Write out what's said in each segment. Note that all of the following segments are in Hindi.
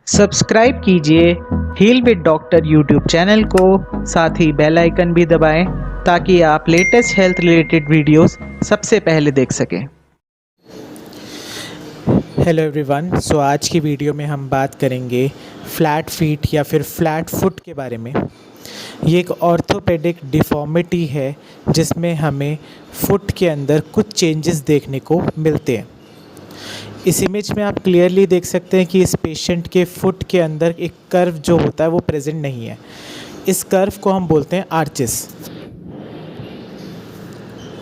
सब्सक्राइब कीजिए heal with doctor YouTube channel को, साथ ही बेल आइकन भी दबाएं ताकि आप लेटेस्ट हेल्थ रिलेटेड वीडियोस सबसे पहले देख सकें। Hello everyone. आज की वीडियो में हम बात करेंगे फ्लैट फीट या फिर फ्लैट फुट के बारे में। ये एक ऑर्थोपेडिक डिफॉर्मिटी है जिसमें हमें फुट के अंदर कुछ चेंजेस देखने को मिलते हैं। इस इमेज में आप क्लियरली देख सकते हैं कि इस पेशेंट के फुट के अंदर एक कर्व जो होता है वो प्रेजेंट नहीं है। इस कर्व को हम बोलते हैं आर्चिस।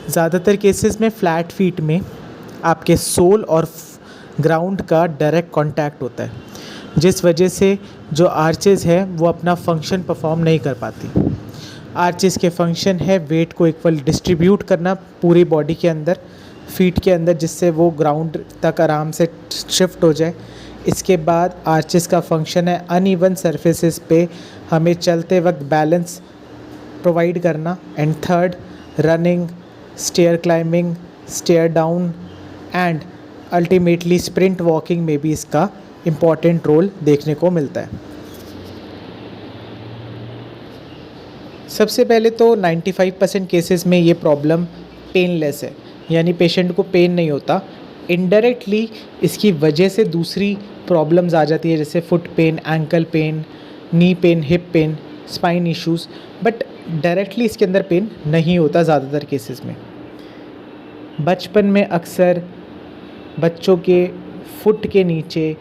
ज़्यादातर केसेस में फ्लैट फीट में आपके सोल और ग्राउंड का डायरेक्ट कांटेक्ट होता है, जिस वजह से जो आर्चेस है वो अपना फंक्शन परफॉर्म नहीं कर पाती। आर्चेस के फंक्शन है वेट को इक्वल डिस्ट्रीब्यूट करना पूरी बॉडी के अंदर, फीट के अंदर, जिससे वो ग्राउंड तक आराम से शिफ्ट हो जाए। इसके बाद आर्चेस का फंक्शन है अनइवन सरफेसेस पे हमें चलते वक्त बैलेंस प्रोवाइड करना। And third, running, stair climbing, stair down and ultimately sprint walking में भी इसका इम्पॉर्टेंट रोल देखने को मिलता है। सबसे पहले तो 95% केसेस में ये प्रॉब्लम पेनलेस है, यानी पेशेंट को पेन नहीं होता। इनडायरेक्टली इसकी वजह से दूसरी प्रॉब्लम्स आ जाती है, जैसे foot pain, ankle pain, knee pain, hip pain, spine issues, but directly इसके अंदर पेन नहीं होता ज़्यादातर केसेस में। बचपन में अक्सर बच्चों के फुट के नीचे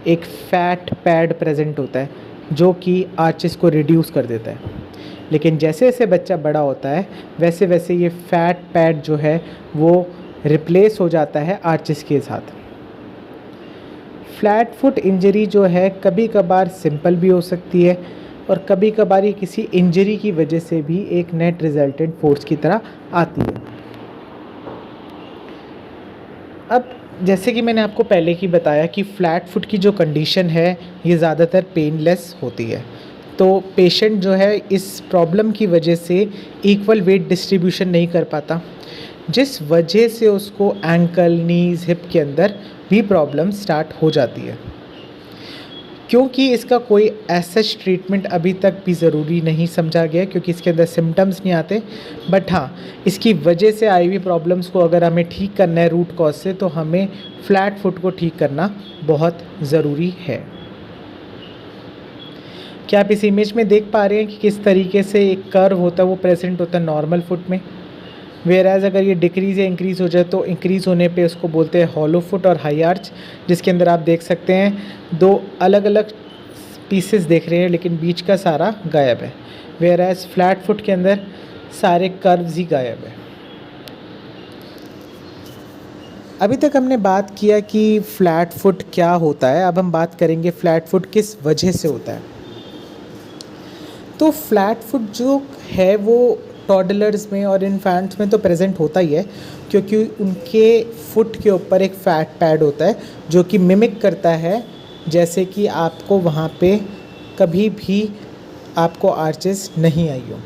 एक फैट पैड प्रेजेंट होता है जो कि आर्चेस को रिड्यूस कर देता है, लेकिन जैसे जैसे बच्चा बड़ा होता है वैसे वैसे ये फैट पैड जो है वो रिप्लेस हो जाता है आर्चेस के साथ। फ्लैट फुट इंजरी जो है कभी कभार सिंपल भी हो सकती है और कभी कभार ये किसी इंजरी की वजह से भी एक नेट रिजल्टेंट फोर्स की तरह आती है। अब जैसे कि मैंने आपको पहले ही बताया कि फ्लैट फुट की जो कंडीशन है ये ज़्यादातर पेनलेस होती है, तो पेशेंट जो है इस प्रॉब्लम की वजह से इक्वल वेट डिस्ट्रीब्यूशन नहीं कर पाता, जिस वजह से उसको एंकल, नीज़, हिप के अंदर भी प्रॉब्लम स्टार्ट हो जाती है। क्योंकि इसका कोई ऐसा ट्रीटमेंट अभी तक भी ज़रूरी नहीं समझा गया, क्योंकि इसके अंदर सिम्टम्स नहीं आते, बट हाँ, इसकी वजह से आई हुई प्रॉब्लम्स को अगर हमें ठीक करना है रूट कॉज से, तो हमें फ्लैट फुट को ठीक करना बहुत ज़रूरी है। क्या आप इस इमेज में देख पा रहे हैं कि किस तरीके से एक कर्व होता है वो प्रेजेंट होता है नॉर्मल फुट में, वेयर एज अगर ये डिक्रीज़ या इंक्रीज़ हो जाए तो इंक्रीज़ होने पे उसको बोलते हैं हॉलो फुट और हाई आर्च, जिसके अंदर आप देख सकते हैं दो अलग अलग पीसेस देख रहे हैं लेकिन बीच का सारा गायब है, वेयर एज फ्लैट फुट के अंदर सारे कर्व्स ही गायब है। अभी तक हमने बात किया कि फ्लैट फुट क्या होता है, अब हम बात करेंगे फ्लैट फुट किस वजह से होता है। तो फ्लैट फुट जो है वो टॉडलर्स में और इन्फेंट्स में तो प्रेजेंट होता ही है, क्योंकि उनके फुट के ऊपर एक फैट पैड होता है जो कि मिमिक करता है जैसे कि आपको वहाँ पे कभी भी आपको आर्चेस नहीं आई हो।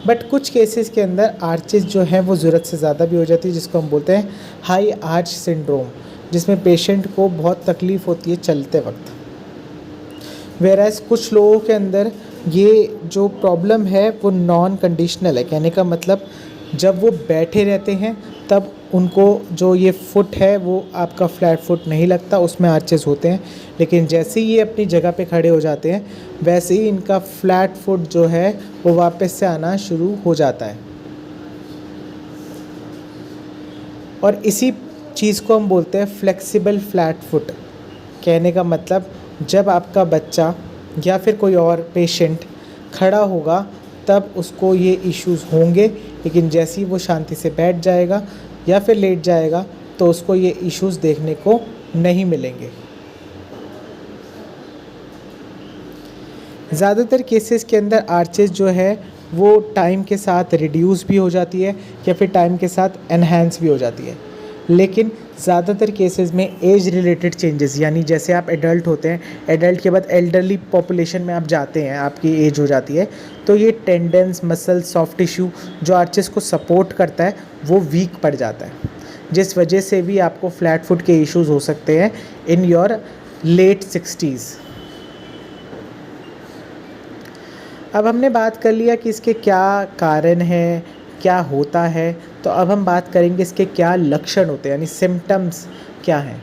बट कुछ केसेस के अंदर आर्चेस जो है वो ज़रूरत से ज़्यादा भी हो जाती है, जिसको हम बोलते हैं हाई आर्च सिंड्रोम, जिसमें पेशेंट को बहुत तकलीफ़ होती है चलते वक्त। वेराज कुछ लोगों के अंदर ये जो प्रॉब्लम है वो नॉन कंडीशनल है, कहने का मतलब जब वो बैठे रहते हैं तब उनको जो ये फुट है वो आपका फ्लैट फुट नहीं लगता, उसमें आर्चेस होते हैं, लेकिन जैसे ही ये अपनी जगह पे खड़े हो जाते हैं वैसे ही इनका फ्लैट फुट जो है वो वापस से आना शुरू हो जाता है। और इसी चीज़ को हम बोलते हैं फ्लेक्सिबल फ्लैट फुट। कहने का मतलब जब आपका बच्चा या फिर कोई और पेशेंट खड़ा होगा तब उसको ये इश्यूज़ होंगे, लेकिन जैसे ही वो शांति से बैठ जाएगा या फिर लेट जाएगा तो उसको ये इश्यूज़ देखने को नहीं मिलेंगे। ज़्यादातर केसेस के अंदर आर्चेस जो है वो टाइम के साथ रिड्यूस भी हो जाती है या फिर टाइम के साथ एनहांस भी हो जाती है, लेकिन ज़्यादातर केसेस में एज रिलेटेड चेंजेस, यानी जैसे आप एडल्ट होते हैं, एडल्ट के बाद एल्डरली पॉपुलेशन में आप जाते हैं, आपकी एज हो जाती है, तो ये टेंडेंस, मसल, सॉफ्ट टिश्यू जो आर्चेस को सपोर्ट करता है वो वीक पड़ जाता है, जिस वजह से भी आपको फ्लैट फुट के इश्यूज़ हो सकते हैं इन योर लेट 60s। अब हमने बात कर लिया कि इसके क्या कारण है, क्या होता है, तो अब हम बात करेंगे इसके क्या लक्षण होते हैं, यानी सिम्टम्स क्या हैं।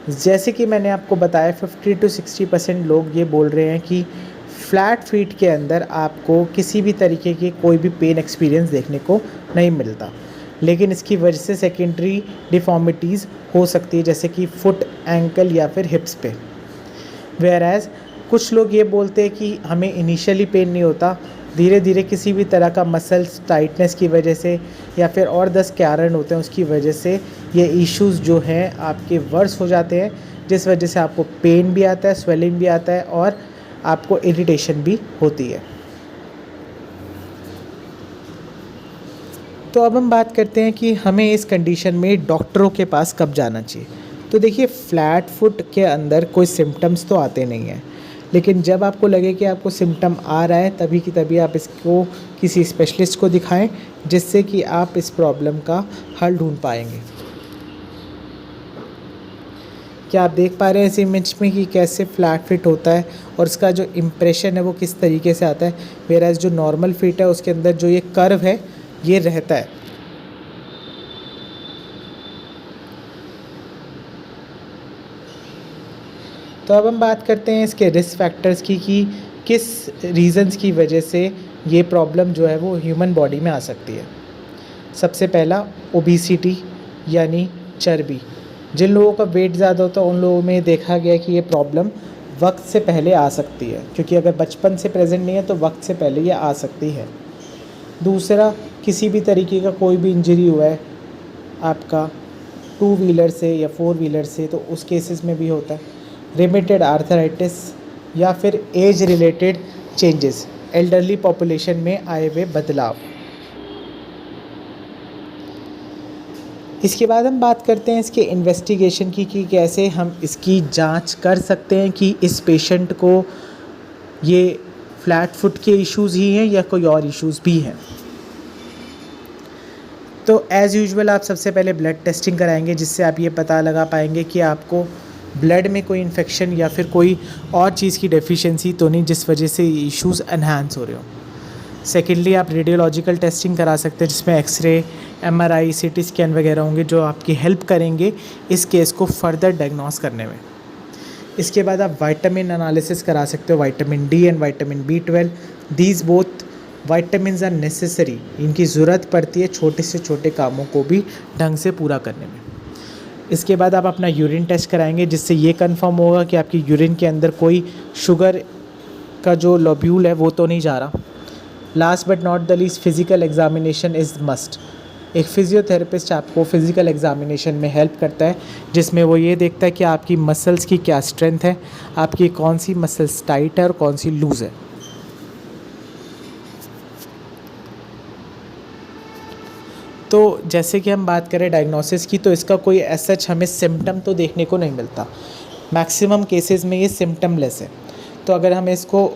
जैसे कि मैंने आपको बताया 50 to 60% लोग ये बोल रहे हैं कि फ्लैट फीट के अंदर आपको किसी भी तरीके की कोई भी पेन एक्सपीरियंस देखने को नहीं मिलता, लेकिन इसकी वजह से सेकेंडरी डिफॉर्मिटीज़ हो सकती है, जैसे कि फुट, एंकल या फिर हिप्स पे। वेयर एज कुछ लोग ये बोलते हैं कि हमें इनिशियली पेन नहीं होता, धीरे धीरे किसी भी तरह का मसल्स टाइटनेस की वजह से या फिर और 10 कारण होते हैं उसकी वजह से ये इश्यूज़ जो हैं आपके वर्स हो जाते हैं, जिस वजह से आपको पेन भी आता है, स्वेलिंग भी आता है और आपको इरिटेशन भी होती है। तो अब हम बात करते हैं कि हमें इस कंडीशन में डॉक्टरों के पास कब जाना चाहिए। तो देखिए, फ्लैट फुट के अंदर कोई सिम्टम्स तो आते नहीं हैं, लेकिन जब आपको लगे कि आपको सिम्टम आ रहा है तभी की तभी आप इसको किसी स्पेशलिस्ट को दिखाएं, जिससे कि आप इस प्रॉब्लम का हल ढूंढ पाएंगे। क्या आप देख पा रहे हैं इस इमेज में कि कैसे फ्लैट फिट होता है और इसका जो इम्प्रेशन है वो किस तरीके से आता है, वेराज जो नॉर्मल फिट है उसके अंदर जो ये कर्व है ये रहता है। तो अब हम बात करते हैं इसके रिस्क फैक्टर्स की कि किस रीज़न्स की वजह से ये प्रॉब्लम जो है वो ह्यूमन बॉडी में आ सकती है। सबसे पहला ओबेसिटी यानी चर्बी। जिन लोगों का वेट ज़्यादा होता है उन लोगों में देखा गया कि ये प्रॉब्लम वक्त से पहले आ सकती है, क्योंकि अगर बचपन से प्रेजेंट नहीं है तो वक्त से पहले ये आ सकती है। दूसरा, किसी भी तरीके का कोई भी इंजरी हुआ है आपका 2 व्हीलर से या 4 व्हीलर से, तो उस केसेस में भी होता है। रिमेटेड आर्थराइटिस या फिर age related changes, elderly population में आए हुए बदलाव। इसके बाद हम बात करते हैं इसके इन्वेस्टिगेशन की कि कैसे हम इसकी जांच कर सकते हैं कि इस पेशेंट को ये फ्लैट फुट के इश्यूज़ ही हैं या कोई और इश्यूज़ भी हैं। तो एज़ यूजुअल आप सबसे पहले ब्लड टेस्टिंग कराएंगे, जिससे आप ये पता लगा पाएंगे कि आपको ब्लड में कोई इन्फेक्शन या फिर कोई और चीज़ की डेफिशिएंसी तो नहीं जिस वजह से इश्यूज़ एनहांस हो रहे हो। सेकेंडली, आप रेडियोलॉजिकल टेस्टिंग करा सकते हैं, जिसमें एक्सरे, एमआरआई, सीटी स्कैन वगैरह होंगे, जो आपकी हेल्प करेंगे इस केस को फर्दर डायग्नोस करने में। इसके बाद आप विटामिन एनालिसिस करा सकते हो, vitamin D and vitamin B12। These both vitamins are necessary, इनकी ज़रूरत पड़ती है छोटे से छोटे कामों को भी ढंग से पूरा करने में। इसके बाद आप अपना यूरिन टेस्ट कराएंगे, जिससे ये कंफर्म होगा कि आपकी यूरिन के अंदर कोई शुगर का जो लोब्यूल है वो तो नहीं जा रहा। Last but not the least, physical examination is must. एक फिजियोथेरेपिस्ट आपको फिज़िकल एग्जामिनेशन में हेल्प करता है, जिसमें वो ये देखता है कि आपकी मसल्स की क्या स्ट्रेंथ है, आपकी कौन सी मसल्स टाइट है और कौन सी लूज़ है। तो जैसे कि हम बात करें डायग्नोसिस की, तो इसका कोई ऐसा हमें सिम्टम तो देखने को नहीं मिलता। मैक्सिमम केसेस में ये सिम्टमलेस है। तो अगर हमें इसको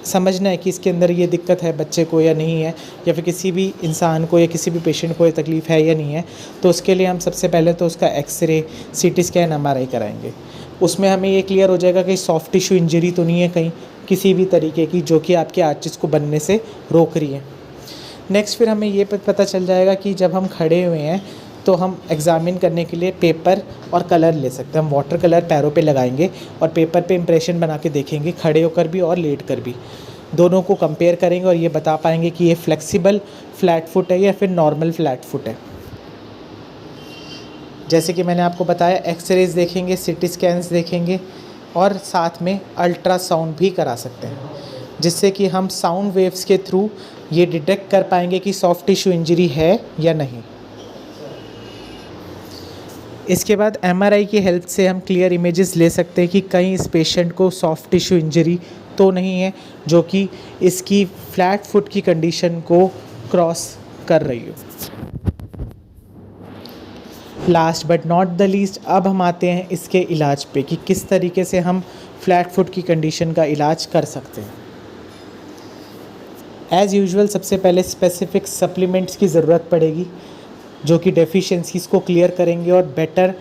समझना है कि इसके अंदर ये दिक्कत है बच्चे को या नहीं है, या फिर किसी भी इंसान को या किसी भी पेशेंट को ये तकलीफ़ है या नहीं है, तो उसके लिए हम सबसे पहले तो उसका एक्सरे, सीटी स्कैन, एमआरआई कराएंगे। उसमें हमें ये क्लियर हो जाएगा कि सॉफ्ट टिश्यू इंजरी तो नहीं है कहीं किसी भी तरीके की, जो कि आपके आर्चिज़ को बनने से रोक रही है। नेक्स्ट फिर हमें ये पता चल जाएगा कि जब हम खड़े हुए हैं तो हम एग्ज़ामिन करने के लिए पेपर और कलर ले सकते हैं। हम वाटर कलर पैरों पे लगाएंगे और पेपर पे इंप्रेशन बना के देखेंगे, खड़े होकर भी और लेट कर भी। दोनों को कंपेयर करेंगे और ये बता पाएंगे कि ये फ्लेक्सिबल फ्लैट फुट है या फिर नॉर्मल फ्लैट फुट है। जैसे कि मैंने आपको बताया, एक्सरेज देखेंगे, सीटी स्कैन्स देखेंगे और साथ में अल्ट्रासाउंड भी करा सकते हैं, जिससे कि हम साउंड वेव्स के थ्रू ये डिटेक्ट कर पाएंगे कि सॉफ्ट टिश्यू इंजरी है या नहीं। इसके बाद एमआरआई की हेल्प से हम क्लियर इमेजेस ले सकते हैं कि कहीं इस पेशेंट को सॉफ्ट टिश्यू इंजरी तो नहीं है जो कि इसकी फ्लैट फुट की कंडीशन को क्रॉस कर रही हो। Last but not the least, अब हम आते हैं इसके इलाज पे कि किस तरीके से हम फ्लैट फुट की कंडीशन का इलाज कर सकते हैं। एज़ यूजुअल सबसे पहले स्पेसिफिक सप्लीमेंट्स की ज़रूरत पड़ेगी, जो कि डेफिशिएंसीज़ को क्लियर करेंगे और बेटर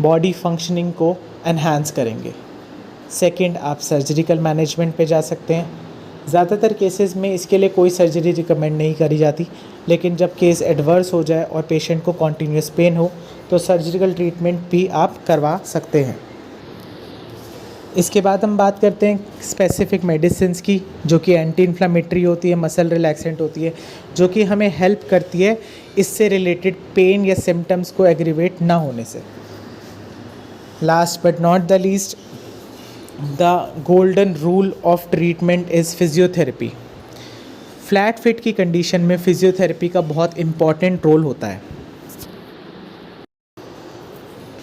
बॉडी फंक्शनिंग को एनहांस करेंगे। सेकंड, आप सर्जिकल मैनेजमेंट पे जा सकते हैं। ज़्यादातर केसेस में इसके लिए कोई सर्जरी रिकमेंड नहीं करी जाती, लेकिन जब केस एडवर्स हो जाए और पेशेंट को कॉन्टीन्यूस पेन हो तो सर्जिकल ट्रीटमेंट भी आप करवा सकते हैं। इसके बाद हम बात करते हैं स्पेसिफिक मेडिसिन्स की, जो कि एंटी इन्फ्लेमेटरी होती है, मसल रिलैक्सेंट होती है, जो कि हमें हेल्प करती है इससे रिलेटेड पेन या सिम्टम्स को एग्रीवेट ना होने से। Last but not the least, the golden rule of treatment is physiotherapy. Flat fit की कंडीशन में फिजियोथेरेपी का बहुत इम्पॉर्टेंट रोल होता है।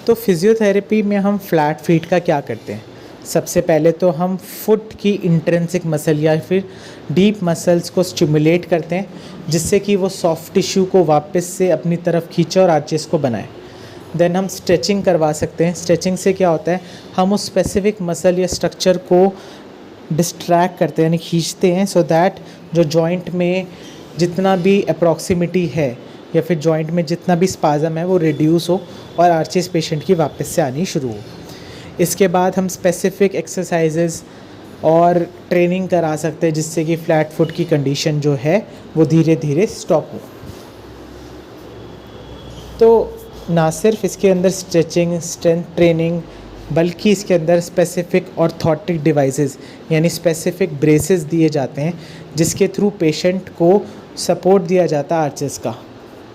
तो फिजियोथेरेपी में हम फ्लैट फीट का क्या करते हैं? सबसे पहले तो हम फुट की इंट्रिंसिक मसल या फिर डीप मसल्स को स्टिमुलेट करते हैं, जिससे कि वो सॉफ्ट टिश्यू को वापस से अपनी तरफ खींचे और आर्चेस को बनाए। देन हम स्ट्रेचिंग करवा सकते हैं। स्ट्रेचिंग से क्या होता है, हम उस स्पेसिफिक मसल या स्ट्रक्चर को डिस्ट्रैक्ट करते हैं, यानी खींचते हैं, सो दैट जो जॉइंट में जितना भी अप्रॉक्सिमिटी है या फिर जॉइंट में जितना भी स्पाज़म है वो रिड्यूस हो और आर्चेस पेशेंट की वापस से आनी शुरू हो। इसके बाद हम स्पेसिफिक एक्सरसाइजेज़ और ट्रेनिंग करा सकते हैं, जिससे कि फ्लैट फुट की कंडीशन जो है वो धीरे धीरे स्टॉप हो। तो ना सिर्फ इसके अंदर स्ट्रेचिंग, स्ट्रेंथ ट्रेनिंग, बल्कि इसके अंदर स्पेसिफिक ऑर्थोटिक डिवाइसेस यानी स्पेसिफिक ब्रेसेस दिए जाते हैं, जिसके थ्रू पेशेंट को सपोर्ट दिया जाता है आर्चेस का,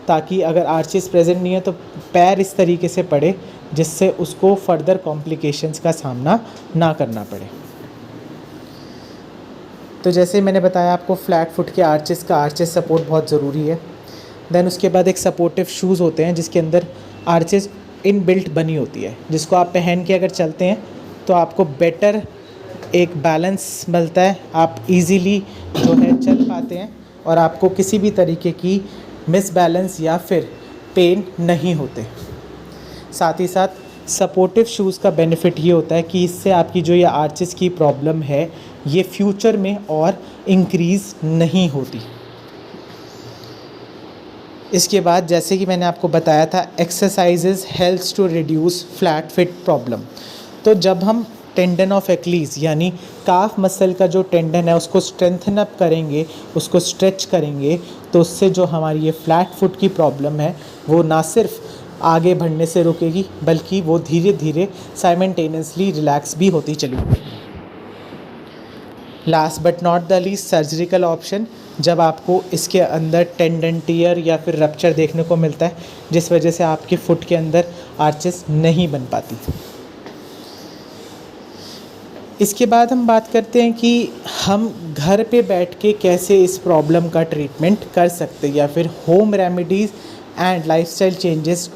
ताकि अगर आर्चेस प्रेजेंट नहीं है तो पैर इस तरीके से पड़े जिससे उसको फर्दर कॉम्प्लिकेशंस का सामना ना करना पड़े। तो जैसे मैंने बताया आपको, फ्लैट फुट के आर्चेस सपोर्ट बहुत ज़रूरी है। देन उसके बाद एक सपोर्टिव शूज़ होते हैं जिसके अंदर आर्चेस इनबिल्ट बनी होती है, जिसको आप पहन के अगर चलते हैं तो आपको बेटर एक बैलेंस मिलता है, आप इजीली जो है चल पाते हैं और आपको किसी भी तरीके की मिसबैलेंस या फिर पेन नहीं होते। साथ ही साथ सपोर्टिव शूज़ का बेनिफिट ये होता है कि इससे आपकी जो ये आर्चेस की प्रॉब्लम है ये फ्यूचर में और इंक्रीज़ नहीं होती। इसके बाद जैसे कि मैंने आपको बताया था, exercises helps to reduce flat feet problem. तो जब हम टेंडन ऑफ एक्लीज यानी काफ मसल का जो टेंडन है उसको स्ट्रेंथन अप करेंगे, उसको स्ट्रेच करेंगे, तो उससे जो हमारी ये फ्लैट फुट की प्रॉब्लम है वो ना सिर्फ आगे बढ़ने से रुकेगी, बल्कि वो धीरे धीरे साइमल्टेनियसली रिलैक्स भी होती चली जाएगी। Last but not the least, surgical option, जब आपको इसके अंदर टेंडन टियर या फिर रप्चर देखने को मिलता है, जिस वजह से आपके फुट के अंदर आर्चेस नहीं बन पाती। इसके बाद हम बात करते हैं कि हम घर पे बैठ के कैसे इस प्रॉब्लम का ट्रीटमेंट कर सकते हैं, या फिर home remedies and lifestyle changes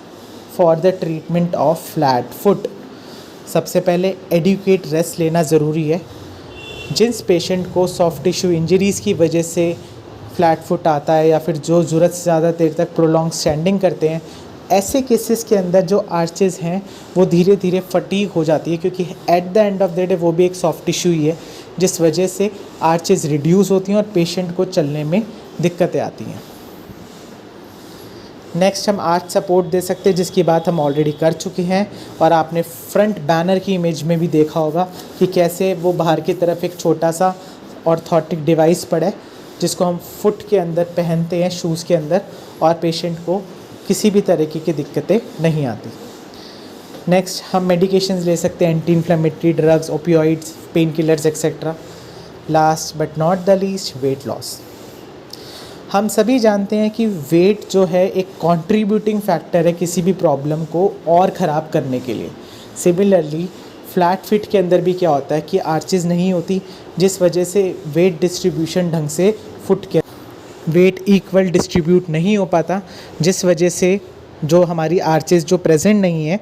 for the treatment of flat foot. सबसे पहले एडिक्वेट रेस्ट लेना ज़रूरी है। जिस पेशेंट को सॉफ्ट टिश्यू इंजरीज़ की वजह से फ्लैट फुट आता है या फिर जो ज़रूरत से ज़्यादा देर तक प्रोलॉन्ग स्टैंडिंग करते हैं, ऐसे केसेस के अंदर जो आर्चेस हैं वो धीरे धीरे फटीग हो जाती है, क्योंकि at the end of the day वो भी एक सॉफ्ट टिश्यू ही है, जिस वजह से आर्चेस रिड्यूस होती हैं और पेशेंट को चलने में दिक्कतें आती हैं। नेक्स्ट हम आर्च सपोर्ट दे सकते हैं, जिसकी बात हम ऑलरेडी कर चुके हैं, और आपने फ्रंट बैनर की इमेज में भी देखा होगा कि कैसे वो बाहर की तरफ एक छोटा सा ऑर्थोटिक डिवाइस पड़ा है, जिसको हम फुट के अंदर पहनते हैं, शूज़ के अंदर, और पेशेंट को किसी भी तरीके की दिक्कतें नहीं आती। नेक्स्ट हम मेडिकेशंस ले सकते हैं, anti inflammatory drugs, opioids, pain killers etcetera. Last but not the least, weight loss. हम सभी जानते हैं कि वेट जो है एक कंट्रीब्यूटिंग फैक्टर है किसी भी प्रॉब्लम को और ख़राब करने के लिए। सिमिलरली फ्लैट फिट के अंदर भी क्या होता है कि आर्चेस नहीं होती, जिस वजह से वेट डिस्ट्रीब्यूशन ढंग से फुट के वेट इक्वल डिस्ट्रीब्यूट नहीं हो पाता, जिस वजह से जो हमारी आर्चेस जो प्रेजेंट नहीं है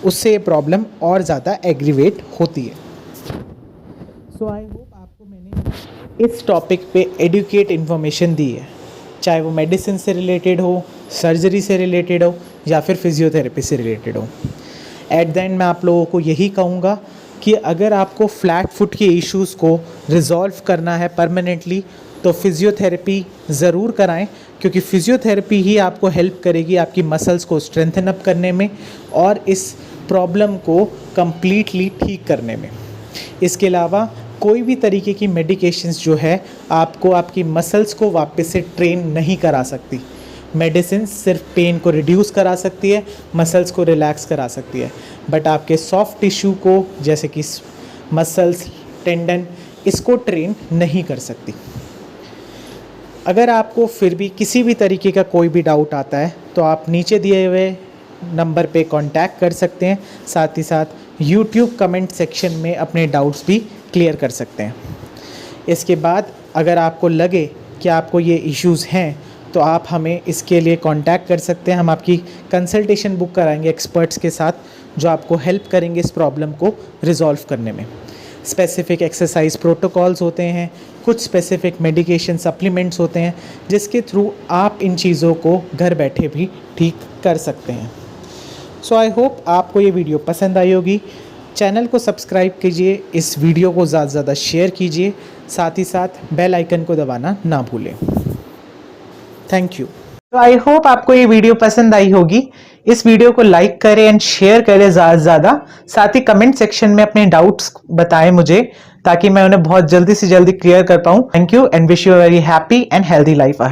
उससे ये प्रॉब्लम और ज़्यादा एग्रीवेट होती है। सो आई होप आपको मैंने इस टॉपिक पे एडुकेट इन्फॉर्मेशन दी है, चाहे वो मेडिसिन से रिलेटेड हो, सर्जरी से रिलेटेड हो, या फिर फिजियोथेरेपी से रिलेटेड हो। एट द एंड मैं आप लोगों को यही कहूँगा कि अगर आपको फ्लैट फुट के इश्यूज़ को रिजॉल्व करना है परमानेंटली, तो फिजियोथेरेपी ज़रूर कराएं, क्योंकि फिजियोथेरेपी ही आपको हेल्प करेगी आपकी मसल्स को स्ट्रेंथन अप करने में और इस प्रॉब्लम को कम्प्लीटली ठीक करने में। इसके अलावा कोई भी तरीके की मेडिकेशंस जो है आपको आपकी मसल्स को वापस से ट्रेन नहीं करा सकती। मेडिसिन सिर्फ पेन को रिड्यूस करा सकती है, मसल्स को रिलैक्स करा सकती है, बट आपके सॉफ्ट टिश्यू को जैसे कि मसल्स, टेंडन, इसको ट्रेन नहीं कर सकती। अगर आपको फिर भी किसी भी तरीके का कोई भी डाउट आता है तो आप नीचे दिए हुए नंबर पे कांटेक्ट कर सकते हैं। साथ ही साथ यूट्यूब कमेंट सेक्शन में अपने डाउट्स भी क्लियर कर सकते हैं। इसके बाद अगर आपको लगे कि आपको ये इश्यूज़ हैं तो आप हमें इसके लिए कांटेक्ट कर सकते हैं। हम आपकी कंसल्टेशन बुक कराएंगे एक्सपर्ट्स के साथ जो आपको हेल्प करेंगे इस प्रॉब्लम को रिजॉल्व करने में। स्पेसिफिक एक्सरसाइज प्रोटोकॉल्स होते हैं, कुछ स्पेसिफिक मेडिकेशन सप्लीमेंट्स होते हैं जिसके थ्रू आप इन चीज़ों को घर बैठे भी ठीक कर सकते हैं। सो आई होप आपको ये वीडियो पसंद आई होगी। चैनल को सब्सक्राइब कीजिए, इस वीडियो को ज़्यादा से ज़्यादा शेयर कीजिए, साथ ही साथ बेल आइकन को दबाना ना भूलें। Thank you. तो आई होप आपको ये वीडियो पसंद आई होगी। इस वीडियो को लाइक करें एंड शेयर करें ज़्यादा से ज़्यादा। साथ ही कमेंट सेक्शन में अपने डाउट्स बताएं मुझे ताकि मैं उन्हें बहुत जल्दी से जल्दी क्लियर कर पाऊँ। Thank you and wish you a very happy and healthy life ahead.